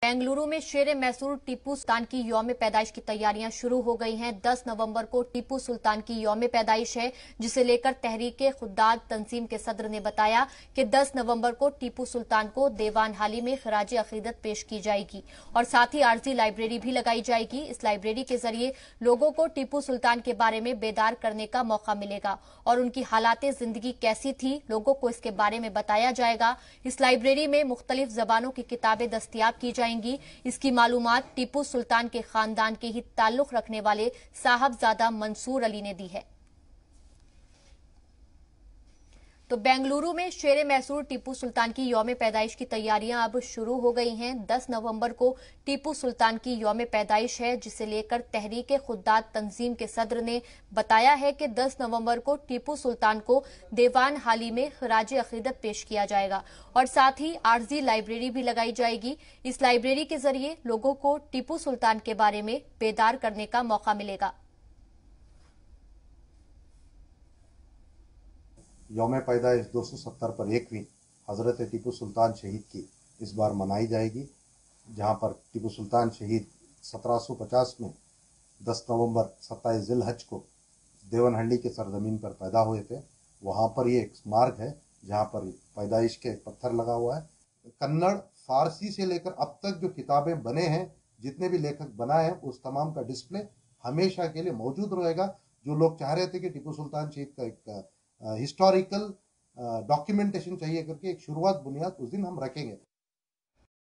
बेंगलुरु में शेर मैसूर टीपू सुल्तान की यौम पैदाइश की तैयारियां शुरू हो गई हैं। 10 नवंबर को टीपू सुल्तान की यौम पैदाइश है, जिसे लेकर तहरीके खुद्दाद तंजीम के सदर ने बताया कि 10 नवंबर को टीपू सुल्तान को देवान हाली में खराज अकीदत पेश की जाएगी और साथ ही आर्जी लाइब्रेरी भी लगाई जाएगी। इस लाइब्रेरी के जरिए लोगों को टीपू सुल्तान के बारे में बेदार करने का मौका मिलेगा और उनकी हालात जिंदगी कैसी थी, लोगों को इसके बारे में बताया जाएगा। इस लाइब्रेरी में मुख्तलिफ जबानों की किताबें दस्तयाब की जाएंगी। इसकी मालूमात टीपू सुल्तान के खानदान के ही ताल्लुक रखने वाले साहबजादा मंसूर अली ने दी है। तो बेंगलुरु में शेर मैसूर टीपू सुल्तान की यौम पैदाइश की तैयारियां अब शुरू हो गई हैं। 10 नवंबर को टीपू सुल्तान की यौम पैदाइश है, जिसे लेकर तहरीके खुद्दाद तंजीम के सदर ने बताया है कि 10 नवंबर को टीपू सुल्तान को देवान हाली में खराज अकीदत पेश किया जाएगा और साथ ही आर्जी लाइब्रेरी भी लगाई जाएगी। इस लाइब्रेरी के जरिए लोगों को टीपू सुल्तान के बारे में बेदार करने का मौका मिलेगा। यौम पैदाइश 270 पर 1वीं हज़रत टीपू सुल्तान शहीद की इस बार मनाई जाएगी, जहां पर टीपू सुल्तान शहीद 1750 में 10 नवंबर 27 ज़िलहज को देवनहल्ली के सरजमीन पर पैदा हुए थे। वहां पर ये एक स्मारक है जहां पर पैदाइश के पत्थर लगा हुआ है। कन्नड़, फारसी से लेकर अब तक जो किताबें बने हैं, जितने भी लेखक बनाए हैं, उस तमाम का डिस्प्ले हमेशा के लिए मौजूद रहेगा। जो लोग चाह रहे थे कि टीपू सुल्तान शहीद का एक हिस्टोरिकल डॉक्यूमेंटेशन चाहिए करके एक शुरुआत बुनियाद उस दिन हम रखेंगे।